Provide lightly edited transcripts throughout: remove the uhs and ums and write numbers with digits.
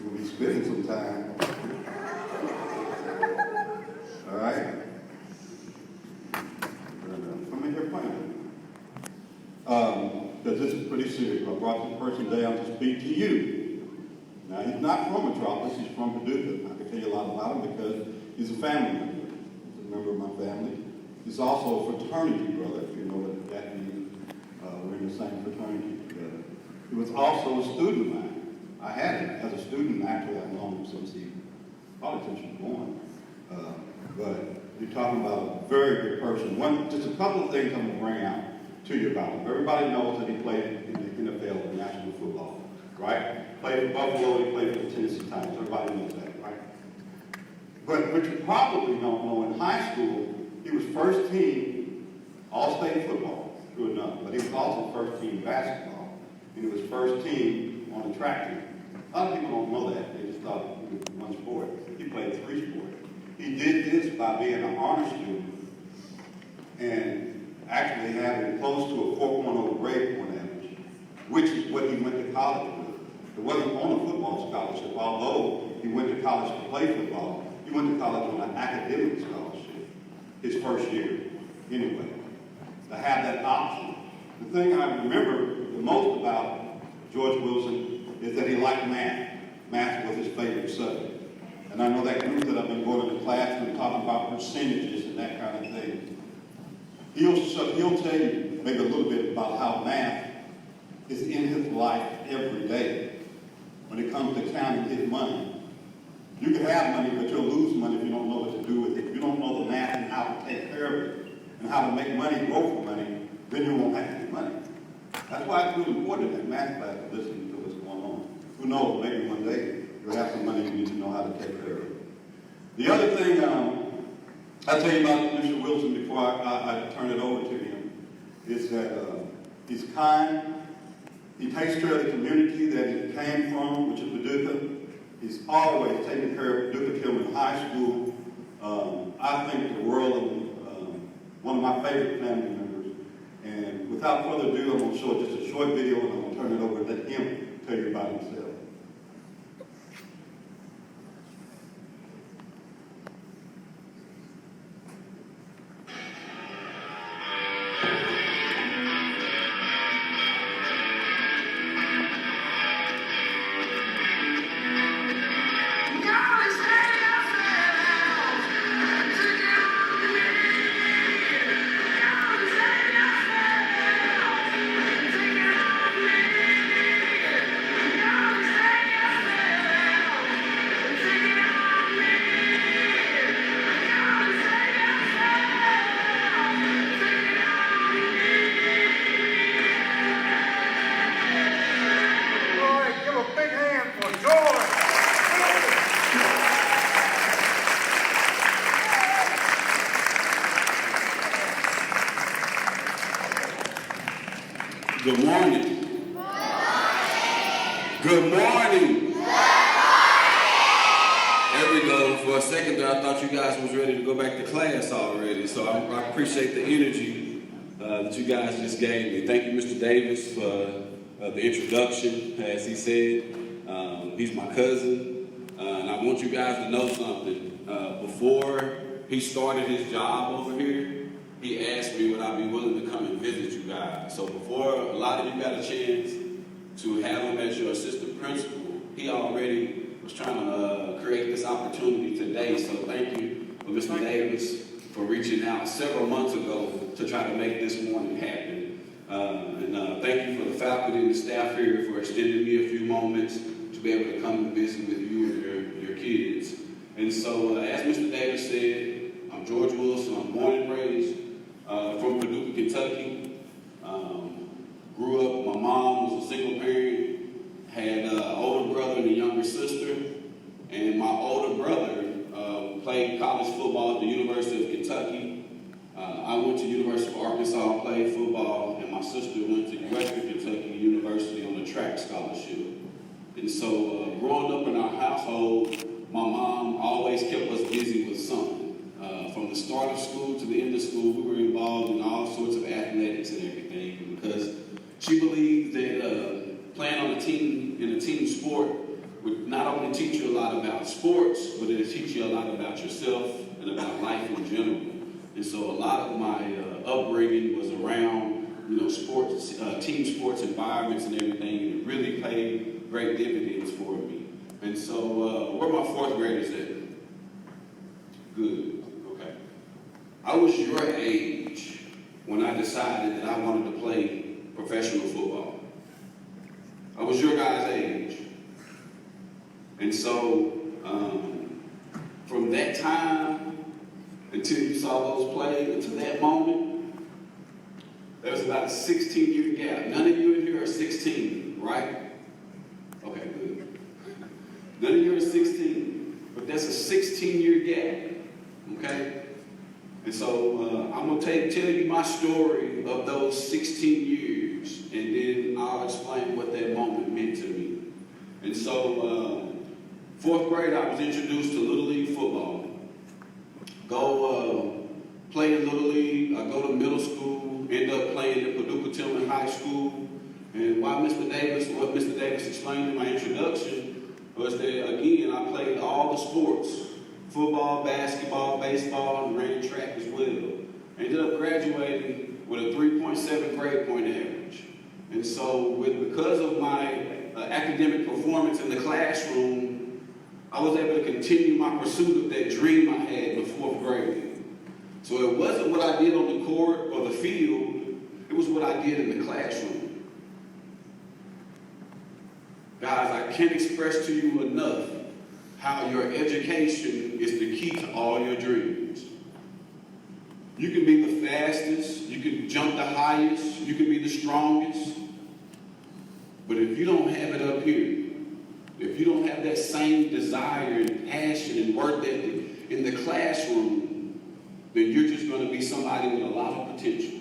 We're going to be spending some time. All right? Come in here playing. Because this is pretty serious. I brought this person down to speak to you. Now, he's not from Metropolis. He's from Paducah. I can tell you a lot about him because he's a family member. He's a member of my family. He's also a fraternity brother, if you know what that means. We're in the same fraternity together. He was also a student of mine. I had him as a student. Actually, I've known him since he probably since he was born. But you're talking about a very good person. Just a couple of things I'm going to bring out to you about him. Everybody knows that he played in the NFL, in National Football, right? Played for Buffalo, he played for the Tennessee Titans. Everybody knows that, right? But what you probably don't know, in high school, he was first team All-State football, true enough. But he was also first team basketball. And he was first team on the track team. A lot of people don't know that. They just thought he was one sport. He played 3 sports. He did this by being an honor student and actually having close to a 4.0 grade point average, which is what he went to college with. It wasn't on a football scholarship, although he went to college to play football. He went to college on an academic scholarship his first year, anyway, to have that option. The thing I remember the most about George Wilson is that he liked math. Math was his favorite subject. And I know that group that I've been going to the classroom talking about percentages and that kind of thing. He'll tell you maybe a little bit about how math is in his life every day when it comes to counting his money. You can have money, but you'll lose money if you don't know what to do with it. If you don't know the math and how to take care of it and how to make money grow for money, then you won't have any money. That's why it's really important in that math class to listen to what's going on. Who knows, maybe one day you'll have some money you need to know how to take care of it. The other thing I'll tell you about Mr. Wilson before I turn it over to him is that he's kind. He takes care of the community that he came from, which is Paducah. He's always taken care of Paducah Tillman High School. I think the world of one of my favorite family members. And without further ado, I'm going to show just a short video and I'm going to turn it over and let him tell you about himself. Good morning. Good morning. Good morning. There we go. For a second there, I thought you guys was ready to go back to class already. So I appreciate the energy that you guys just gave me. Thank you, Mr. Davis, for the introduction. As he said, he's my cousin. And I want you guys to know something. Before he started his job over here, he asked me would I be willing to come and visit you guys. So before a lot of you got a chance to have him as your assistant principal, he already was trying to create this opportunity today. So thank you for Mr. Davis for reaching out several months ago to try to make this morning happen. And thank you for the faculty and the staff here for extending me a few moments to be able to come and visit with you and your kids. And so as Mr. Davis said, I'm George Wilson. I'm born and raised from Paducah, Kentucky. Grew up, my mom was a single parent, had an older brother and a younger sister, and my older brother played college football at the University of Kentucky. I went to University of Arkansas and played football, and my sister went to Western Kentucky University on a track scholarship. And so growing up in our household, my mom always kept us busy with something. From the start of school to the end of school, we were involved in all sorts of athletics and everything because she believed that playing on a team, in a team sport, would not only teach you a lot about sports, but it'll teach you a lot about yourself and about life in general. And so a lot of my upbringing was around, sports, team sports environments and everything, and it really paid great dividends for me. And so, where my fourth graders at? Good, okay. I was your age when I decided that I wanted to play professional football. I was your guys' age. And so, from that time until you saw those plays, until that moment, there was about a 16-year gap. None of you in here are 16, right? Okay, good. None of you are 16, but that's a 16-year gap, okay? And so I'm going to tell you my story of those 16 years, and then I'll explain what that moment meant to me. And so, fourth grade, I was introduced to Little League football. Go play in Little League. I go to middle school, end up playing at Paducah Tillman High School. And what Mr. Davis explained in my introduction was that, again, I played all the sports. Football, basketball, baseball, and ran track as well. Ended up graduating with a 3.7 grade point average. And so because of my academic performance in the classroom, I was able to continue my pursuit of that dream I had in the fourth grade. So it wasn't what I did on the court or the field, it was what I did in the classroom. Guys, I can't express to you enough how your education is the key to all your dreams. You can be the fastest, you can jump the highest, you can be the strongest, but if you don't have it up here, if you don't have that same desire and passion and work ethic in the classroom, then you're just going to be somebody with a lot of potential.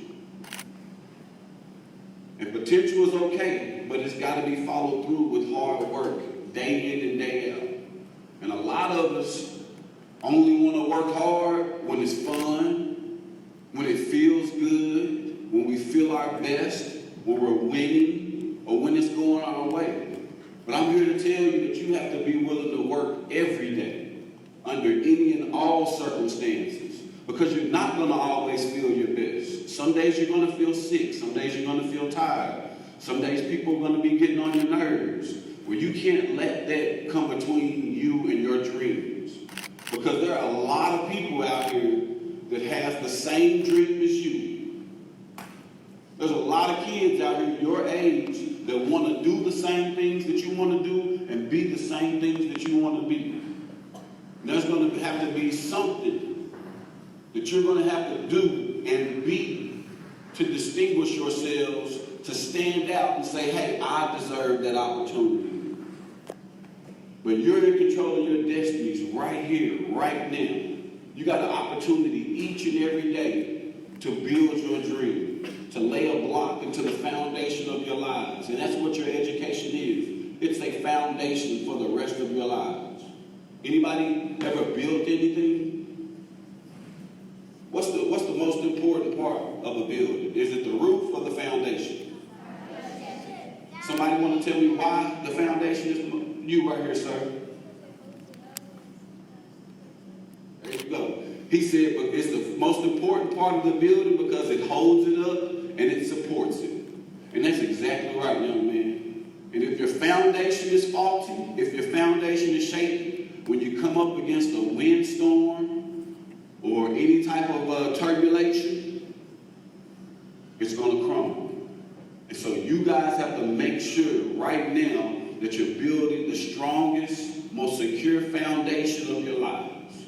And potential is okay, but it's got to be followed through with hard work, day in and day out. And a lot of us only want to work hard when it's fun, when it feels good, when we feel our best, when we're winning, or when it's going our way. But I'm here to tell you that you have to be willing to work every day, under any and all circumstances, because you're not going to always feel your best. Some days you're going to feel sick. Some days you're going to feel tired. Some days people are going to be getting on your nerves. Well, you can't let that come between you and your dreams. Because there are a lot of people out here that have the same dream as you. There's a lot of kids out here your age that want to do the same things that you want to do and be the same things that you want to be. And there's going to have to be something that you're going to have to do and be to distinguish yourselves, to stand out and say, hey, I deserve that opportunity. But you're in control of your destinies right here, right now. You got an opportunity each and every day to build your dream, to lay a block into the foundation of your lives. And that's what your education is. It's a foundation for the rest of your lives. Anybody ever built anything? What's the most important part of a building? Is it the roof or the foundation? Somebody want to tell me why the foundation is? You right here, sir. There you go. He said, but it's the most important part of the building because it holds it up and it supports it. And that's exactly right, young man. And if your foundation is faulty, if your foundation is shaky, when you come up against a windstorm or any type of turbulation, it's going to crumble. And so you guys have to make sure right now that you're building the strongest, most secure foundation of your lives.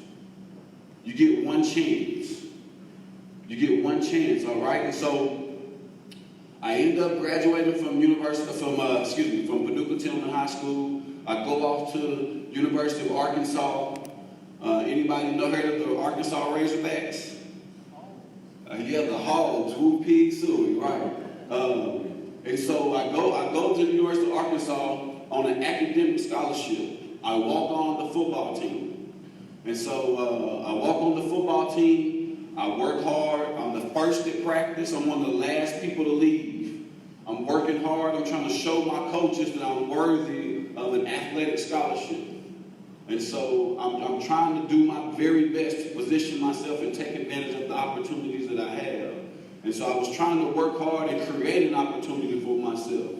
You get one chance. You get one chance, all right? And so I end up graduating from Paducah Tillman High School. I go off to University of Arkansas. Anybody know heard of the Arkansas Razorbacks? Yeah, the Hogs, Woo Pig Suey, right? And so I go to the University of Arkansas on an academic scholarship. I walk on the football team. And so I walk on the football team. I work hard. I'm the first at practice. I'm one of the last people to leave. I'm working hard. I'm trying to show my coaches that I'm worthy of an athletic scholarship. And so I'm trying to do my very best to position myself and take advantage of the opportunities that I have. And so I was trying to work hard and create an opportunity for myself.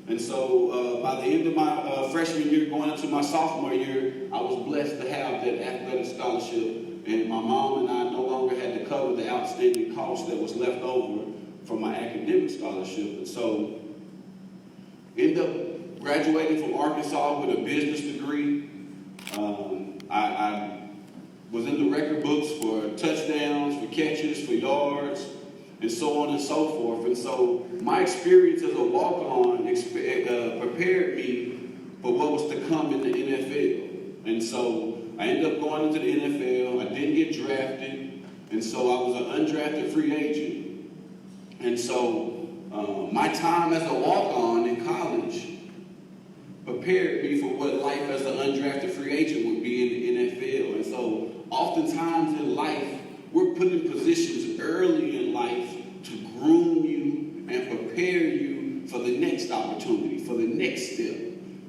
And so by the end of my freshman year, going into my sophomore year, I was blessed to have that athletic scholarship. And my mom and I no longer had to cover the outstanding cost that was left over from my academic scholarship. And so ended up graduating from Arkansas with a business degree. I was in the record books for touchdowns, for catches, for yards, and so on and so forth. And so my experience as a walk-on prepared me for what was to come in the NFL. And so I ended up going into the NFL. I didn't get drafted, and so I was an undrafted free agent. And so my time as a walk-on in college prepared me for what life as an undrafted free agent would be in the NFL. And so oftentimes in life, we're put in positions early in life to groom you and prepare you for the next opportunity, for the next step.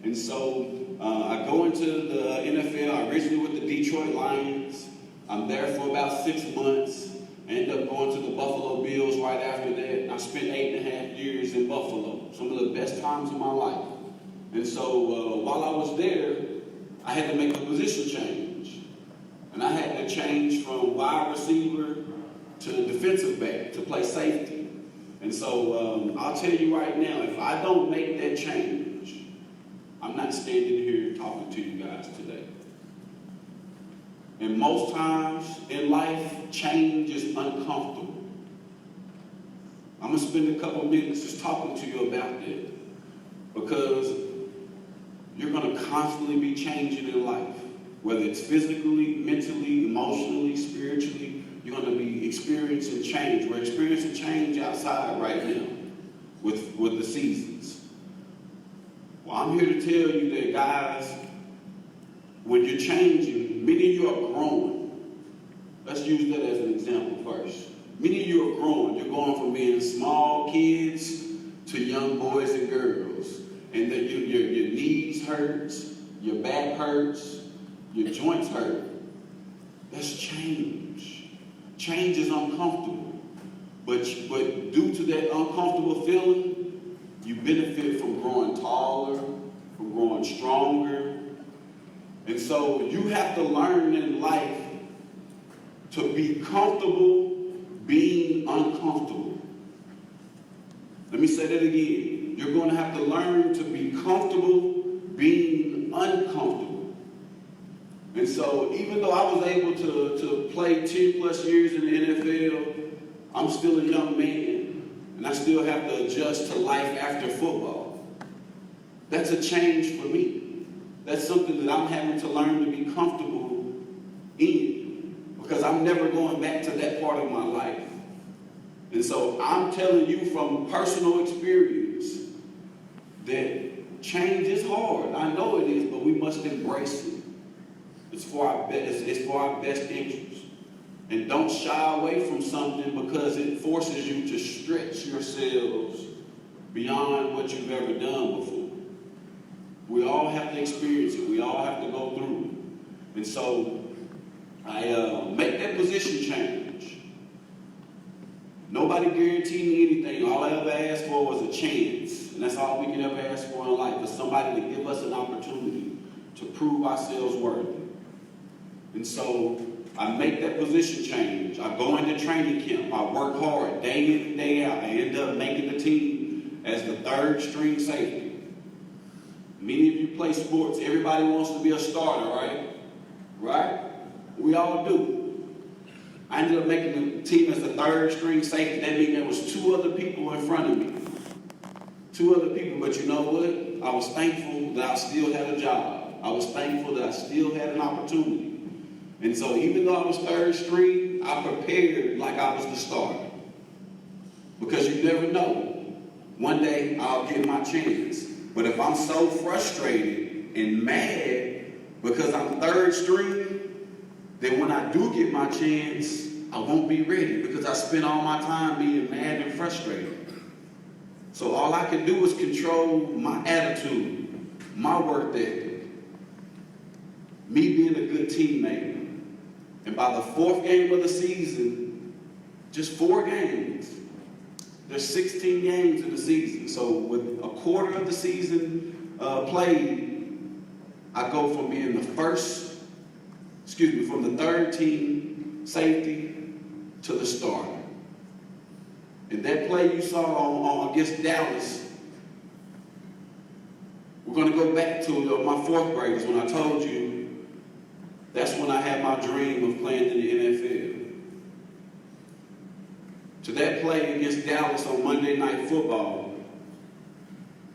And so I go into the NFL. I originally with the Detroit Lions. I'm there for about 6 months. I ended up going to the Buffalo Bills right after that. I spent 8.5 years in Buffalo, some of the best times of my life. And so while I was there, I had to make a position change. And I had to change from wide receiver to defensive back to play safety. And so I'll tell you right now, if I don't make that change, I'm not standing here talking to you guys today. And most times in life, change is uncomfortable. I'm going to spend a couple minutes just talking to you about that. Because you're going to constantly be changing in life. Whether it's physically, mentally, emotionally, spiritually, you're going to be experiencing change. We're experiencing change outside right now with the seasons. Well, I'm here to tell you that, guys, when you're changing, many of you are growing. Let's use that as an example first. Many of you are growing. You're going from being small kids to young boys and girls. And that your knees hurts, your back hurts, your joints hurt. That's change. Change is uncomfortable. But due to that uncomfortable feeling, you benefit from growing taller, from growing stronger. And so you have to learn in life to be comfortable being uncomfortable. Let me say that again. You're going to have to learn to be comfortable being uncomfortable. And so even though I was able to play 10 plus years in the NFL, I'm still a young man. And I still have to adjust to life after football. That's a change for me. That's something that I'm having to learn to be comfortable in. Because I'm never going back to that part of my life. And so I'm telling you from personal experience that change is hard. I know it is, but we must embrace it. It's for our best interest. And don't shy away from something because it forces you to stretch yourselves beyond what you've ever done before. We all have to experience it. We all have to go through it. And so I make that position change. Nobody guaranteed me anything. All I ever asked for was a chance. And that's all we can ever ask for in life, is somebody to give us an opportunity to prove ourselves worthy. And so I make that position change. I go into training camp. I work hard day in and day out. I end up making the team as the third string safety. Many of you play sports. Everybody wants to be a starter, right? Right? We all do. I ended up making the team as the third string safety. That means there was 2 other people in front of me. 2 other people, but you know what? I was thankful that I still had a job. I was thankful that I still had an opportunity. And so even though I was third string, I prepared like I was the starter. Because you never know. One day I'll get my chance. But if I'm so frustrated and mad because I'm third string, then when I do get my chance, I won't be ready because I spent all my time being mad and frustrated. So all I can do is control my attitude, my work ethic, me being a good teammate. And by the 4th game of the season, just 4 games, there's 16 games in the season. So with a quarter of the season played, I go from being from the 3rd team safety to the starter. And that play you saw on against Dallas, we're going to go back to my 4th graders when I told you that's when I had my dream of playing in the NFL. To that play against Dallas on Monday Night Football,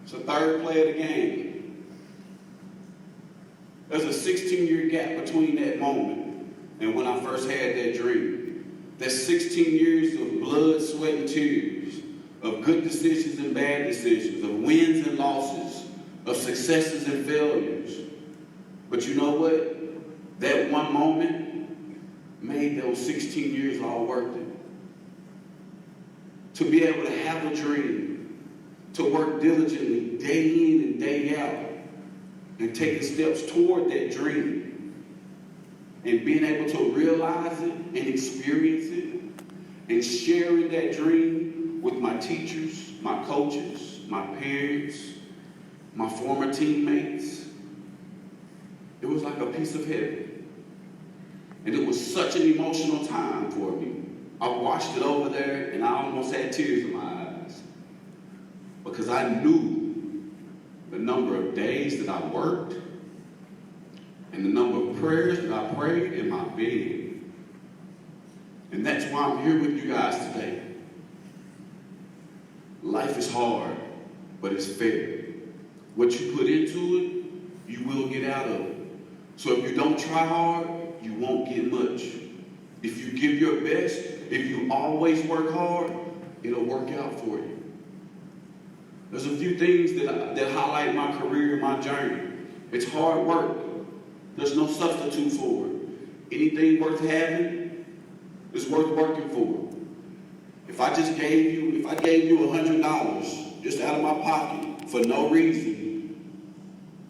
it's the 3rd play of the game. There's a 16-year gap between that moment and when I first had that dream. That's 16 years of blood, sweat, and tears, of good decisions and bad decisions, of wins and losses, of successes and failures. But you know what? That one moment made those 16 years all worth it. To be able to have a dream, to work diligently day in and day out, and taking steps toward that dream, and being able to realize it and experience it, and sharing that dream with my teachers, my coaches, my parents, my former teammates. It was like a piece of heaven. And it was such an emotional time for me. I watched it over there and I almost had tears in my eyes. Because I knew the number of days that I worked and the number of prayers that I prayed in my bed. And that's why I'm here with you guys today. Life is hard, but it's fair. What you put into it, you will get out of it. So if you don't try hard, you won't get much. If you give your best, if you always work hard, it'll work out for you. There's a few things that highlight my career, my journey. It's hard work. There's no substitute for it. Anything worth having is worth working for. If I gave you $100 just out of my pocket for no reason,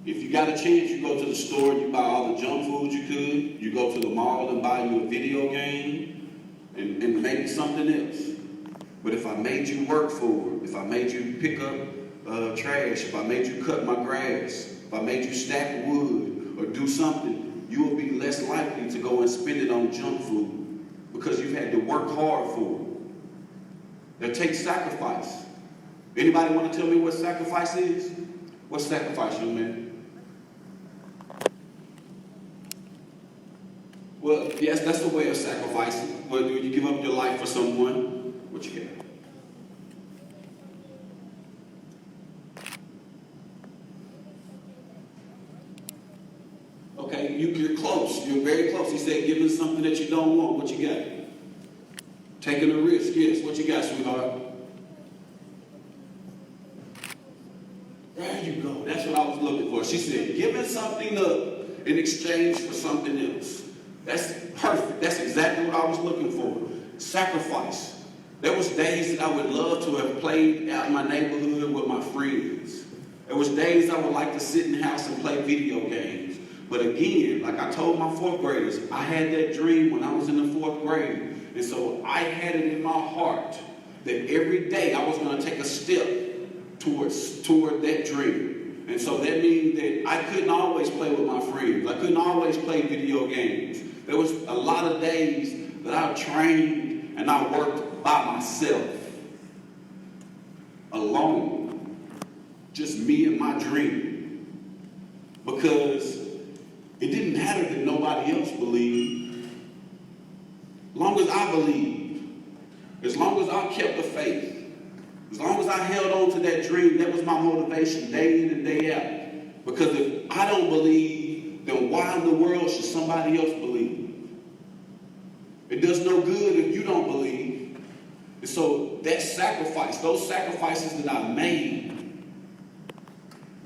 if you got a chance, you go to the store and you buy all the junk food you could. You go to the mall and buy you a video game and maybe something else. But if I made you work for it, if I made you pick up trash, if I made you cut my grass, if I made you stack wood or do something, you will be less likely to go and spend it on junk food because you've had to work hard for it. It takes sacrifice. Anybody want to tell me what sacrifice is? What's sacrifice, young man? Well, yes, that's the way of sacrificing. Well, do you give up your life for someone? What you get? Okay, you're close. You're very close. He said giving something that you don't want. What you got? Taking a risk. Yes. What you got, sweetheart? There you go. That's what I was looking for. She said giving something up in exchange for something else. That's perfect. That's exactly what I was looking for. Sacrifice. There was days that I would love to have played out in my neighborhood with my friends. There was days I would like to sit in the house and play video games. But again, like I told my 4th graders, I had that dream when I was in the 4th grade. And so I had it in my heart that every day I was going to take a step toward that dream. And so that means that I couldn't always play with my friends. I couldn't always play video games. There was a lot of days that I trained and I worked by myself, alone, just me and my dream. Because it didn't matter that nobody else believed. As long as I believed, as long as I kept the faith, as long as I held on to that dream, that was my motivation day in and day out. Because if I don't believe, then why in the world should somebody else believe? It does no good if you don't believe. And so that sacrifice, those sacrifices that I made,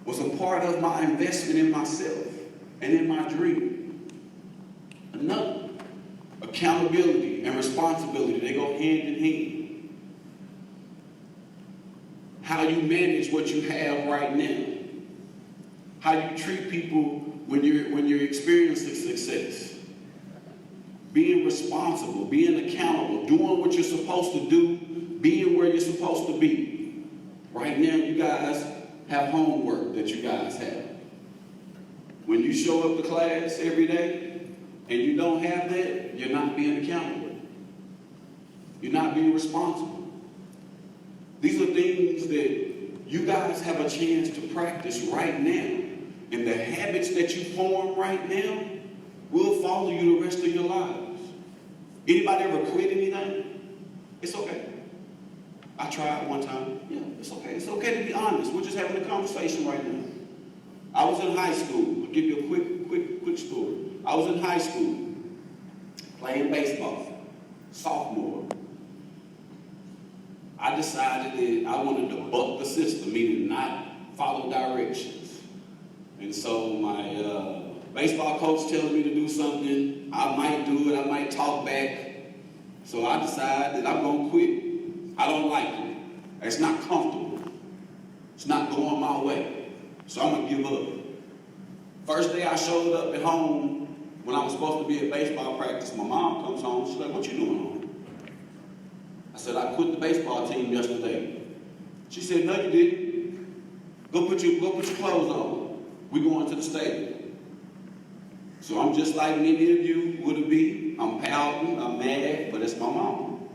was a part of my investment in myself and in my dream. Another, accountability and responsibility, they go hand in hand. how you manage what you have right now, how you treat people when you're experiencing success, being responsible, being accountable, doing what you're supposed to do, being where you're supposed to be. Right now, you guys have homework that you guys have. When you show up to class every day and you don't have that, you're not being accountable. You're not being responsible. These are things that you guys have a chance to practice right now. And the habits that you form right now will follow you the rest of your lives. Anybody ever quit anything? It's okay. I tried one time. Yeah, it's okay. It's okay to be honest. We're just having a conversation right now. I was in high school. I'll give you a quick story. I was in high school playing baseball, sophomore. I decided that I wanted to buck the system, meaning not follow directions. And so my baseball coach tells me to do something. I might do it. I might talk back. So I decided that I'm going to quit. I don't like it. It's not comfortable. It's not going my way. So I'm going to give up. First day I showed up at home when I was supposed to be at baseball practice, my mom comes home. She's like, "What you doing home?" I said, "I quit the baseball team yesterday." She said, "No, you didn't. Go put your clothes on. We going to the stadium." So I'm just like many of you would be. I'm pouting, I'm mad, but it's my mom.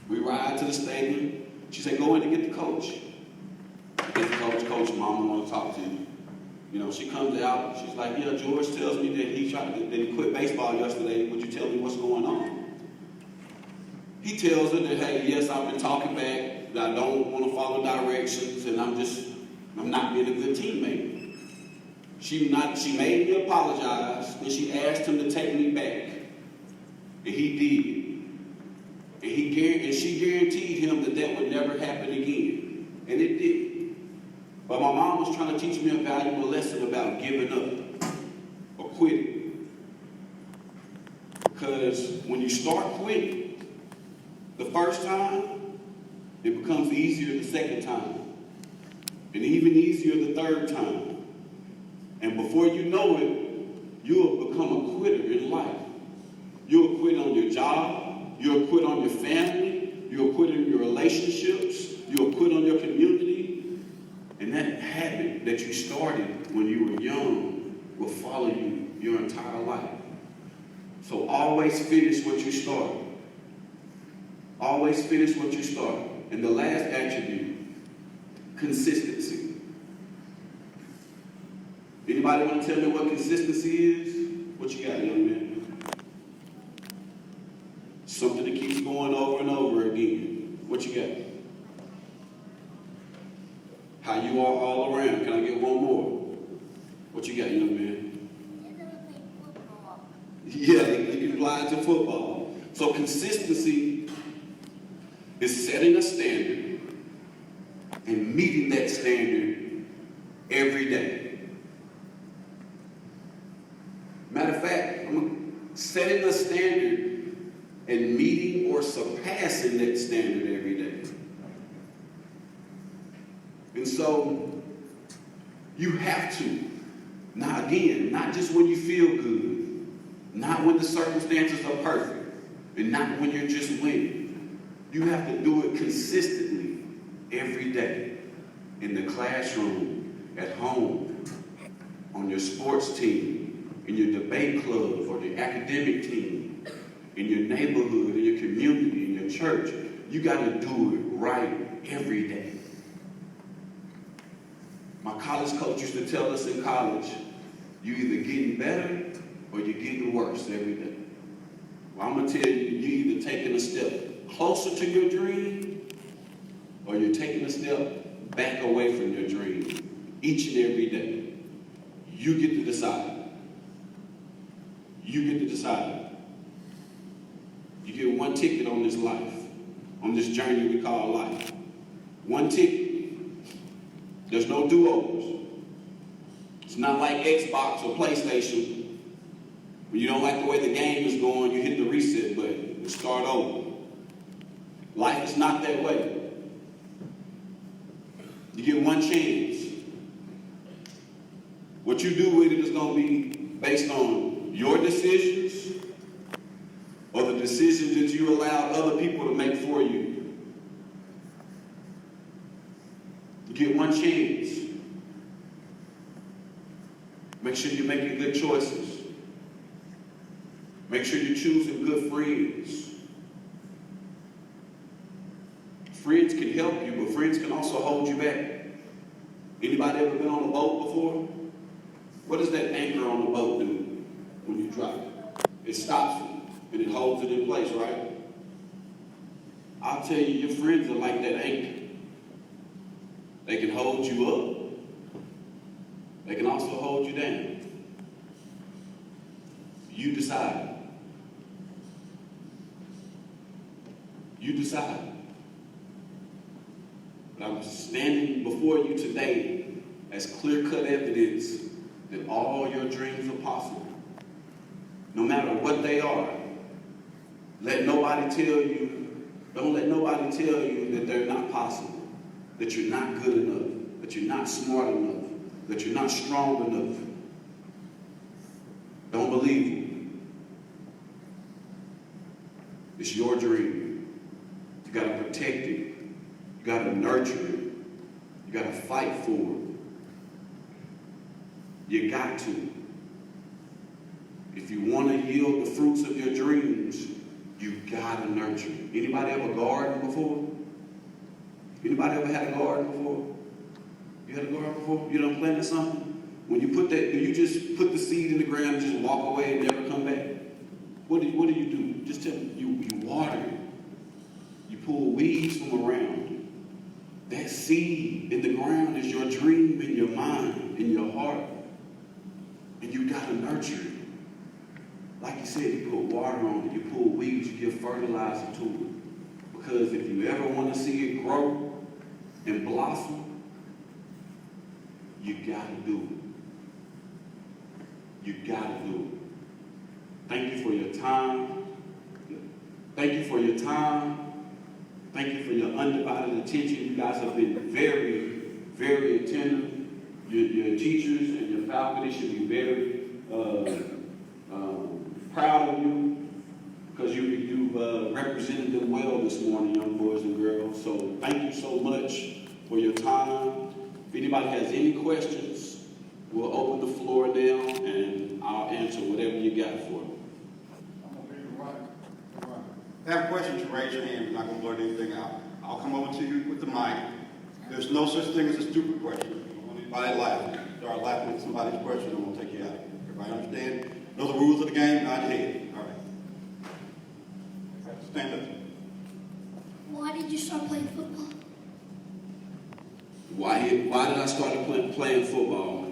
We ride to the stadium. She said, "Go in and get the coach." I get the coach, "Mama, I want to talk to you." You know, she comes out. She's like, "Yeah, George tells me that he quit baseball yesterday. Would you tell me what's going on?" He tells her that, "Hey, yes, I've been talking back, that I don't want to follow directions, and I'm not being a good teammate." She made me apologize, and she asked him to take me back. And he did. And she guaranteed him that would never happen again. And it did. But my mom was trying to teach me a valuable lesson about giving up or quitting. Because when you start quitting the first time, it becomes easier the second time. And even easier the third time. And before you know it, you'll become a quitter in life. You'll quit on your job. You'll quit on your family. You'll quit in your relationships. You'll quit on your community. And that habit that you started when you were young will follow you your entire life. So always finish what you started. Always finish what you started. And the last attribute, consistency. Anybody want to tell me what consistency is? What you got, young man? Something that keeps going over and over again. What you got? How you are all around. Can I get one more? What you got, young man? You're going to play football. Yeah, you can apply it to football. So consistency is setting a standard and meeting that standard every day. Matter of fact, I'm setting a standard and meeting or surpassing that standard every day. And so, you have to. Now again, not just when you feel good, not when the circumstances are perfect, and not when you're just winning. You have to do it consistently every day. In the classroom, at home, on your sports team, in your debate club or the academic team, in your neighborhood, in your community, in your church. You got to do it right every day. My college coach used to tell us in college, you're either getting better or you're getting worse every day. Well, I'm going to tell you, you're either taking a step closer to your dream or you're taking a step back away from your dream each and every day. You get to decide. You get to decide. You get one ticket on this life, on this journey we call life. One ticket. There's no do-overs. It's not like Xbox or PlayStation. When you don't like the way the game is going, you hit the reset button and start over. Life is not that way. You get one chance. What you do with it is going to be based on your decisions or the decisions that you allow other people to make for you. You get one chance. Make sure you're making good choices. Make sure you're choosing good friends. Friends can help you, but friends can also hold you back. Anybody ever been on a boat before? What does that anchor on the boat do when you drop it? It stops it and it holds it in place, right? I'll tell you, your friends are like that anchor. They can hold you up. They can also hold you down. You decide. You decide. But I'm standing before you today as clear-cut evidence that all your dreams are possible. No matter what they are. Let nobody tell you, don't let nobody tell you that they're not possible, that you're not good enough, that you're not smart enough, that you're not strong enough. Don't believe them. It's your dream. You got to protect it. You got to nurture it. You got to fight for it. You got to. If you want to yield the fruits of your dreams, you got to nurture it. Anybody ever garden before? Anybody ever had a garden before? You had a garden before? You done planted something? When you put that, do you just put the seed in the ground and just walk away and never come back? What do you do? Just tell me. You water it. You pull weeds from around it. That seed in the ground is your dream in your mind, in your heart. And you got to nurture it. Like you said, you put water on it, you pull weeds, you give fertilizer to it. Because if you ever want to see it grow and blossom, you got to do it. You got to do it. Thank you for your time. Thank you for your time. Thank you for your undivided attention. You guys have been very, very attentive. Your teachers and your faculty should be very proud of you because you've represented them well this morning, young boys and girls. So thank you so much for your time. If anybody has any questions, we'll open the floor now and I'll answer whatever you got for them. If you have questions, you raise your hand. We're not going to blurt anything out. I'll come over to you with the mic. There's no such thing as a stupid question. Anybody laughing? Start laughing at somebody's question, I'm going to take you out. Everybody understand? Know the rules of the game? Nod your head. All right. Stand up. Why did you start playing football? Why did I start playing football?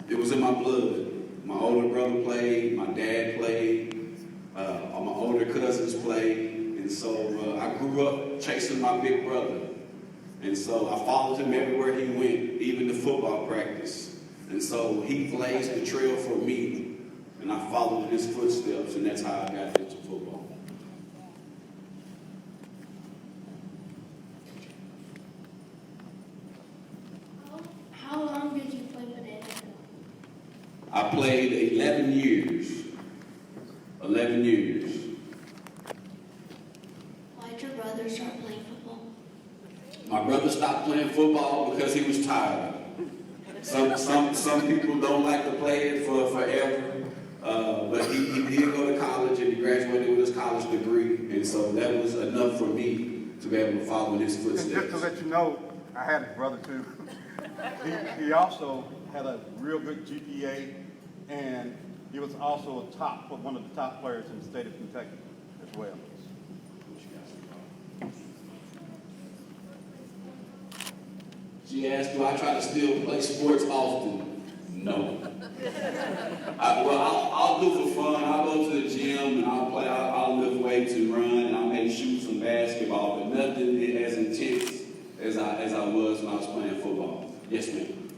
It was in my blood. My older brother played. My dad played. All my older cousins played. And so I grew up chasing my big brother. And so I followed him everywhere he went, even to football practice. And so he blazed the trail for me, and I followed in his footsteps, and that's how I got into football. How long did you play for the NFL? I played 11 years. 11 years. Why did your brother start playing football? My brother stopped playing football because he was tired. Some people don't like to play it for forever, but he did go to college and he graduated with his college degree, and so that was enough for me to be able to follow in his And footsteps. just to let you know, I had a brother too. He also had a real good GPA, and he was also one of the top players in the state of Kentucky as well. She asked, do I try to still play sports often? No. I'll do for fun. I'll go to the gym and I'll play. I'll lift weights and run, and I may shoot some basketball, but nothing as intense as I was when I was playing football. Yes, ma'am.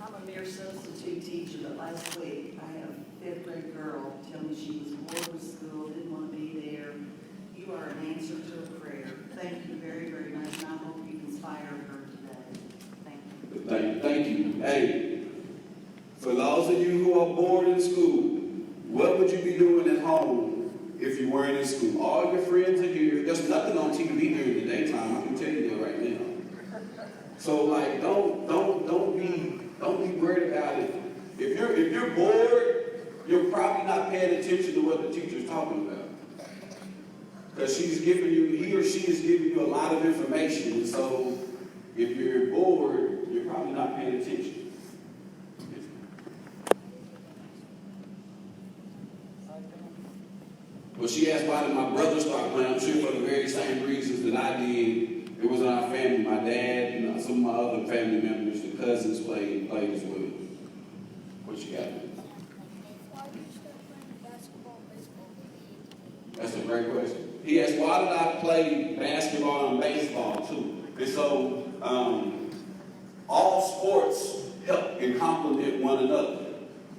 I'm a mere substitute teacher, but last week I had a 5th grade girl tell me she was bored with school, didn't want to be there. You are an answer to a prayer. Thank you very, very much, and I hope you inspire her today. Thank you. Hey, for those of you who are bored in school, what would you be doing at home if you weren't in school? All your friends are here. There's nothing on TV during the daytime. I can tell you that right now. So like, don't be worried about it. If you're bored, you're probably not paying attention to what the teacher's talking about. Because he or she is giving you a lot of information. So if you're bored, you're probably not paying attention. Well, she asked why did my brother start playing. I'm sure for the very same reasons that I did. It was in our family. My dad and some of my other family members, the cousins played as well. What you got? Why did you start playing basketball and baseball? That's a great question. He asked, why did I play basketball and baseball too? And so, all sports help and complement one another.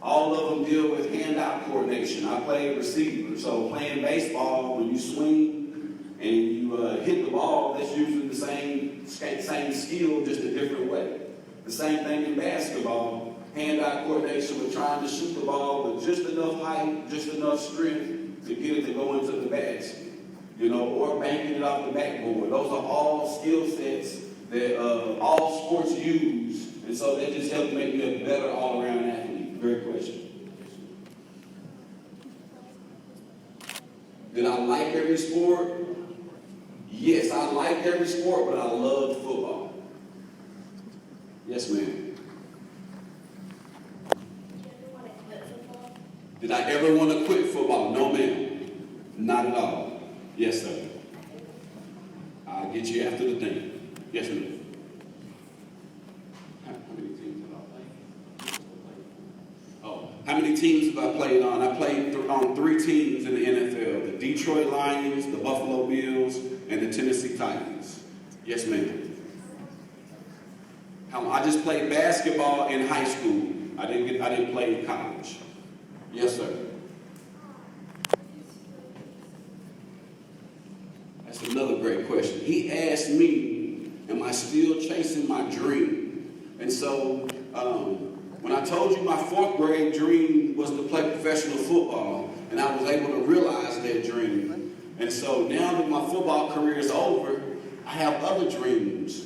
All of them deal with hand-eye coordination. I played receiver, so playing baseball, when you swing and you hit the ball, that's usually the same skill, just a different way. The same thing in basketball, hand-eye coordination with trying to shoot the ball with just enough height, just enough strength to get it to go into the basket. Or banking it off the backboard. Those are all skill sets that all sports use, and so that just helps make you a better all-around athlete. Great question. Did I like every sport? Yes, I liked every sport, but I loved football. Yes, ma'am. Did I ever want to quit football? No, ma'am. Not at all. Yes, sir. I'll get you after the thing. Yes, ma'am. How many teams have I played? Oh, how many teams have I played on? I played on 3 teams in the NFL. The Detroit Lions, the Buffalo Bills, and the Tennessee Titans. Yes, ma'am. I just played basketball in high school. I didn't play in college. Yes, sir. That's another great question. He asked me, am I still chasing my dream? And so, when I told you my 4th grade dream was to play professional football, and I was able to realize that dream. And so now that my football career is over, I have other dreams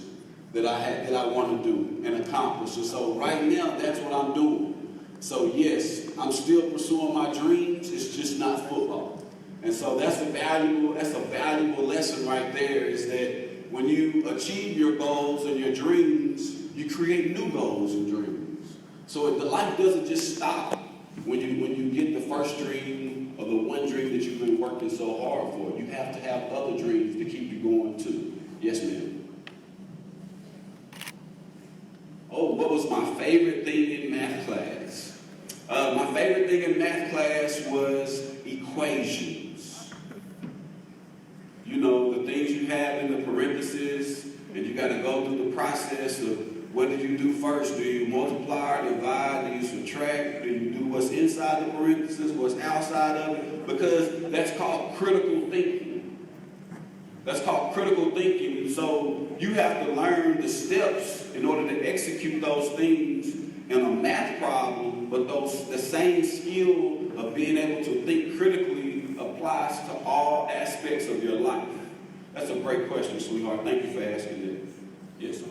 that I want to do and accomplish. And so right now, that's what I'm doing. So yes, I'm still pursuing my dreams. It's just not football. And so that's a valuable lesson right there, is that when you achieve your goals and your dreams, you create new goals and dreams. So the life doesn't just stop when you get the first dream or the one dream that you've been working so hard for. You have to have other dreams to keep you going too. Yes, ma'am. Oh, what was my favorite thing in math class? My favorite thing in math class was equations. The things you have in the parentheses, and you got to go through the process of what do you do first? Do you multiply or divide? Do you subtract? Do you do what's inside the parentheses, what's outside of it? Because that's called critical thinking. That's called critical thinking. So you have to learn the steps in order to execute those things in a math problem, but the same skill of being able to think critically applies to all aspects of your life. That's a great question, sweetheart. Thank you for asking that. Yes, sir.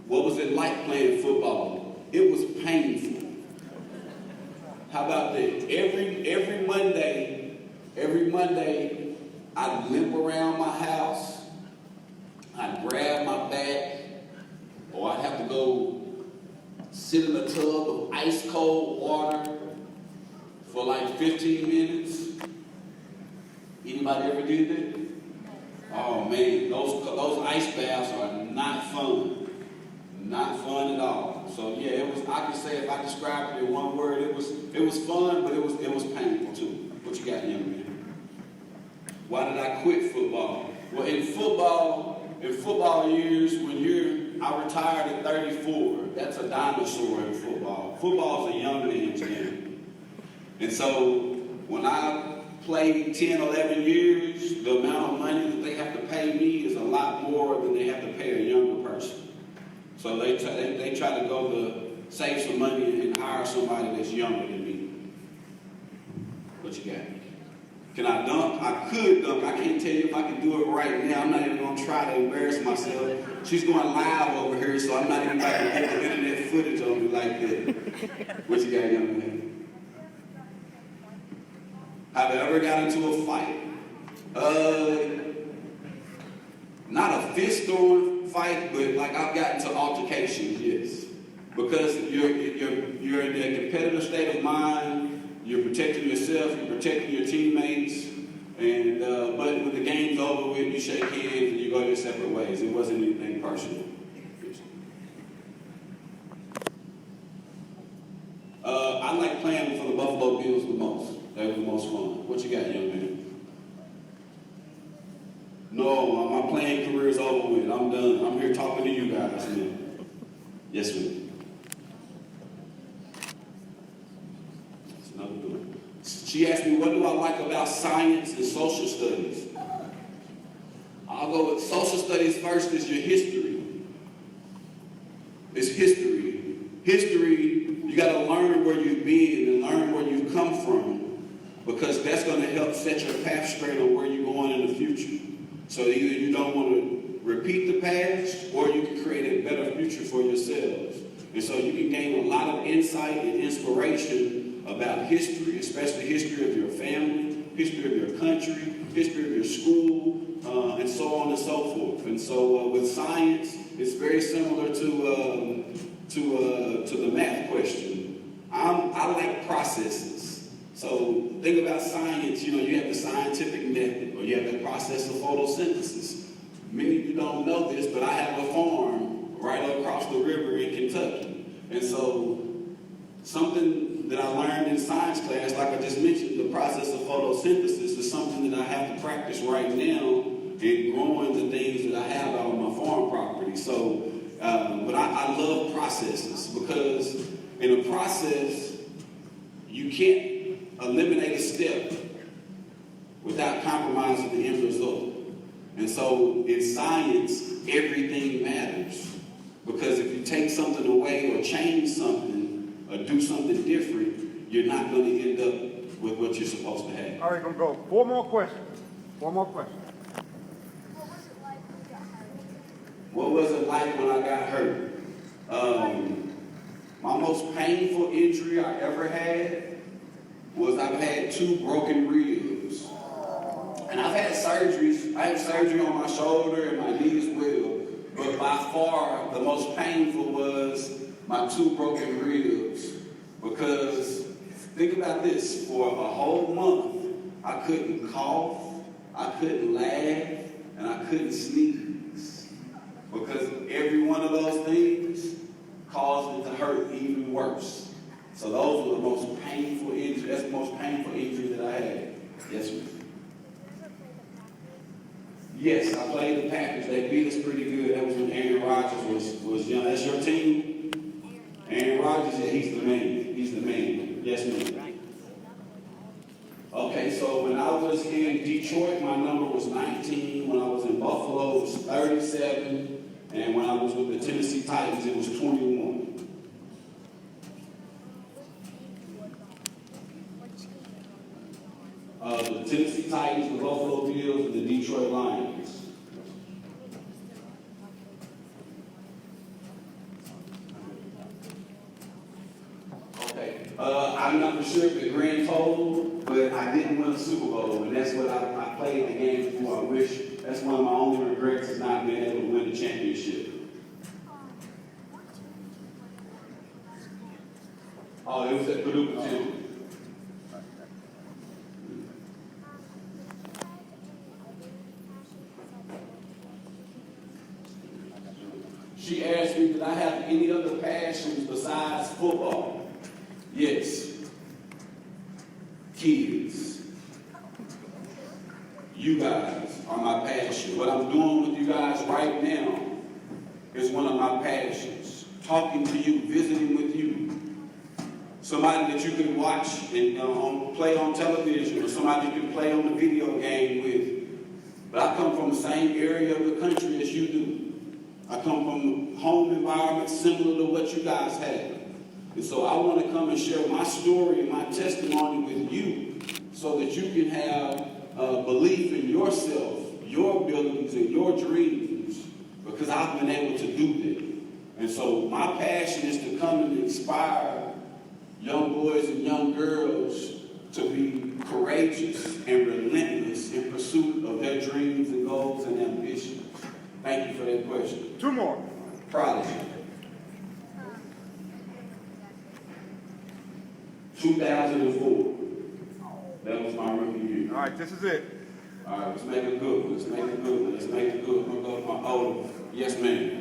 What was it like playing football? It was painful. How about that? Every Monday, I'd limp around my house. I'd grab my back, or I'd have to go sit in a tub of ice cold water for like 15 minutes. Anybody ever did that? Oh man, those ice baths are not fun. Not fun at all. So yeah, I can say, if I described it in one word, it was fun, but it was painful too. What you got, young man? Why did I quit football? Well, in football years, I retired at 34. That's a dinosaur in football. Football's a young man's game. And so when I played 10, 11 years, the amount of money that they have to pay me is a lot more than they have to pay a younger person. So they try to go to save some money and hire somebody that's younger than me. What you got? Can I dunk? I could dunk. I can't tell you if I can do it right now. I'm not even going to try to embarrass myself. She's going live over here, so I'm not even about to get the internet footage on me like that. What you got, young man? Have I ever got into a fight? Not a fist-throwing fight, but like I've gotten to altercations, yes. Because you're in a competitive state of mind. You're protecting yourself, you're protecting your teammates, and but when the game's over with, you shake hands and you go your separate ways. It wasn't anything personal. I like playing for the Buffalo Bills the most. That was the most fun. What you got, young man? No, my playing career is over with. I'm done. I'm here talking to you guys, man. Yes, ma'am. She asked me, what do I like about science and social studies? I'll go with social studies first is your history. It's history. History, you got to learn where you've been and learn where you've come from, because that's going to help set your path straight on where you're going in the future. So either you don't want to repeat the past, or you can create a better future for yourselves. And so you can gain a lot of insight and inspiration about history, especially history of your family, history of your country, history of your school, and so on and so forth. And so with science, it's very similar to the math question. I like processes. So think about science. You have the scientific method, or you have the process of photosynthesis. Many of you don't know this, but I have a farm right across the river in Kentucky. And so something that I learned in science class, like I just mentioned, the process of photosynthesis is something that I have to practice right now in growing the things that I have out on my farm property. So, but I love processes, because in a process, you can't eliminate a step without compromising the end result. And so in science, everything matters. Because if you take something away or change something or do something different, you're not going to end up with what you're supposed to have. All right, going to go 4 more questions. 4 more questions. What was it like when you got hurt? What was it like when I got hurt? My most painful injury I ever had was I've had 2 broken ribs. And I've had surgeries. I had surgery on my shoulder and my knee as well. But by far, the most painful was my 2 broken ribs. Because think about this, for a whole month, I couldn't cough, I couldn't laugh, and I couldn't sneeze. Because every one of those things caused it to hurt even worse. So those were the most painful injuries. That's the most painful injury that I had. Yes, ma'am. Yes, I played the Packers. They beat us pretty good. That was when Aaron Rodgers was young. That's your team? Aaron Rodgers, yeah, he's the man. He's the man. Yes, ma'am. Okay, so when I was in Detroit, my number was 19. When I was in Buffalo, it was 37. And when I was with the Tennessee Titans, it was 21. The Tennessee Titans, the Buffalo Bills, and the Detroit Lions. Okay, I'm not for sure of the grand total, but I didn't win a Super Bowl, and that's what I played the game for. I wish, that's one of my only regrets, is not being able to win the championship. Oh, it was at Purdue too. She asked me, did I have any other passions besides football? Yes. Kids. You guys are my passion. What I'm doing with you guys right now is one of my passions. Talking to you, visiting with you. somebody that you can watch and play on television, or somebody you can play on the video game with. But I come from the same area of the country as you do. I come from a home environment similar to what you guys have. And so I want to come and share my story and my testimony with you so that you can have belief in yourself, your abilities, and your dreams, because I've been able to do that. And so my passion is to come and inspire young boys and young girls to be courageous and relentless in pursuit of their dreams and goals and ambitions. Thank you for that question. 2 more. Proud of you. 2004. That was my rookie year. All right, this is it. All right, let's make it good. Let's make it good. Let's make it good. We'll go to my older. Yes, ma'am.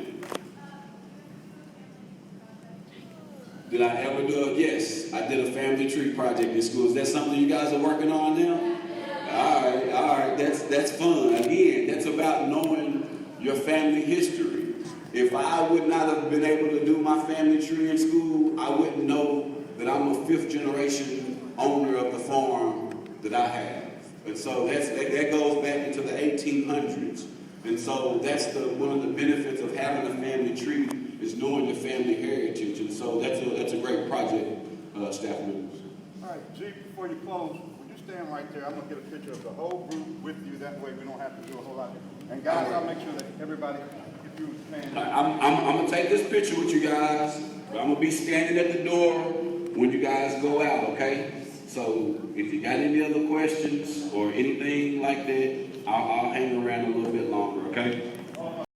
Did I ever do it? Yes, I did a family tree project in school. Is that something you guys are working on now? All right. That's fun. Again, that's about knowing your family history. If I would not have been able to do my family tree in school, I wouldn't know that I'm a 5th generation owner of the farm that I have. And so that goes back into the 1800s. And so that's one of the benefits of having a family tree is knowing the family heritage. And so that's a great project, staff members. All right, G, before you close, would you stand right there? I'm going to get a picture of the whole group with you. That way we don't have to do a whole lot. And guys, I'll make sure that everybody, if you stand. I'm going to take this picture with you guys, but I'm going to be standing at the door when you guys go out, okay? So if you got any other questions or anything like that, I'll hang around a little bit longer, okay?